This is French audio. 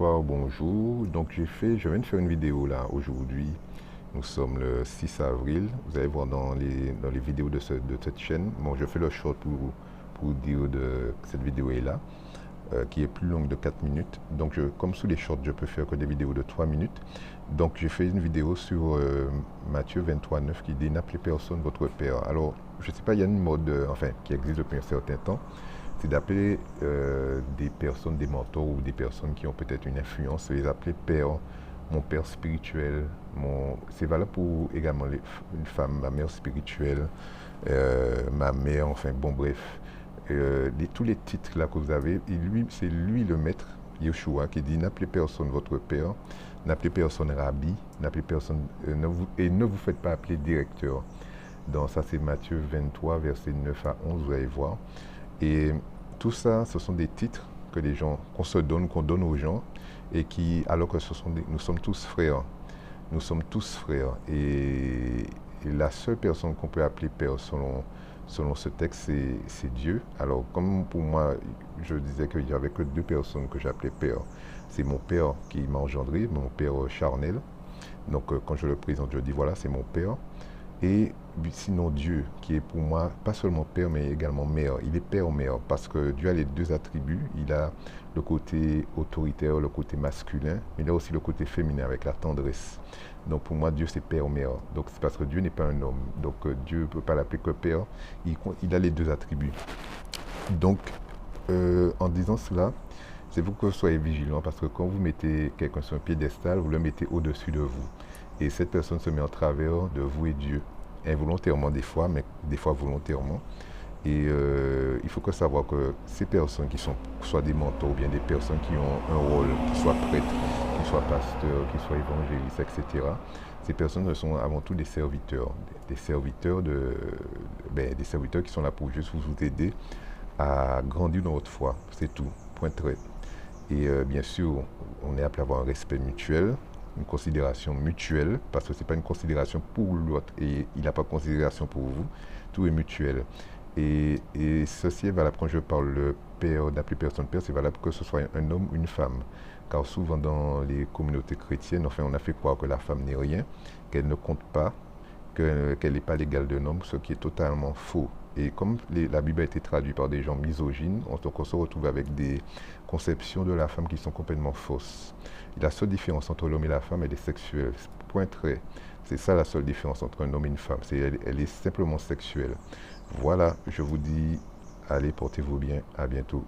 bonsoir, bonjour. Donc je viens de faire une vidéo là aujourd'hui. Nous sommes le 6 avril. Vous allez voir dans les vidéos de cette chaîne. Bon, je fais le short pour dire que cette vidéo est là, qui est plus longue de 4 minutes. Donc comme sous les shorts, je peux faire que des vidéos de 3 minutes. Donc j'ai fait une vidéo sur Matthieu 23,9 qui dit n'appelez personne votre père. Alors, je ne sais pas, il y a une mode, enfin, qui existe depuis un certain temps, c'est d'appeler des personnes, des mentors ou des personnes qui ont peut-être une influence, les appeler père, mon père spirituel. C'est valable pour également une femme, ma mère spirituelle, ma mère, enfin bon bref. Tous les titres là que vous avez, c'est lui le maître, Yeshua, qui dit n'appelez personne votre père, n'appelez personne rabbi, n'appelez personne, et ne vous faites pas appeler directeur. Donc ça c'est Matthieu 23, versets 9 à 11, vous allez voir. Et tout ça, ce sont des titres que les gens, qu'on se donne, qu'on donne aux gens, et qui, alors que nous sommes tous frères. Nous sommes tous frères. Et la seule personne qu'on peut appeler père selon ce texte, c'est Dieu. Alors, comme pour moi, je disais qu'il n'y avait que deux personnes que j'appelais père. C'est mon père qui m'a engendré, mon père charnel. Donc, quand je le présente, je dis voilà, c'est mon père. Et sinon Dieu, qui est pour moi pas seulement père, mais également mère. Il est père-mère, parce que Dieu a les deux attributs. Il a le côté autoritaire, le côté masculin, mais il a aussi le côté féminin avec la tendresse. Donc pour moi, Dieu, c'est père-mère. Donc c'est parce que Dieu n'est pas un homme. Donc Dieu ne peut pas l'appeler que père. Il a les deux attributs. Donc, en disant cela, c'est pour que vous soyez vigilants, parce que quand vous mettez quelqu'un sur un piédestal, vous le mettez au-dessus de vous. Et cette personne se met en travers de vous et Dieu, involontairement des fois, mais des fois volontairement. Et il faut que savoir que ces personnes qui sont soit des mentors ou bien des personnes qui ont un rôle, qui soient prêtres, qui soient pasteurs, qui soient évangélistes, etc., ces personnes sont avant tout des serviteurs, des serviteurs des serviteurs qui sont là pour juste vous aider à grandir dans votre foi. C'est tout, point trait. Et bien sûr, on est appelé à avoir un respect mutuel, une considération mutuelle, parce que ce n'est pas une considération pour l'autre et il n'a pas de considération pour vous, tout est mutuel. Et ceci est valable quand je parle de père, d'appeler personne père, c'est valable que ce soit un homme ou une femme. Car souvent dans les communautés chrétiennes, enfin, on a fait croire que la femme n'est rien, qu'elle ne compte pas, qu'elle n'est pas l'égale d'un homme, ce qui est totalement faux. Et comme la Bible a été traduite par des gens misogynes, on se retrouve avec des conceptions de la femme qui sont complètement fausses. Et la seule différence entre l'homme et la femme, elle est sexuelle. Point trait. C'est ça la seule différence entre un homme et une femme. Elle est simplement sexuelle. Voilà, je vous dis, allez, portez-vous bien. À bientôt.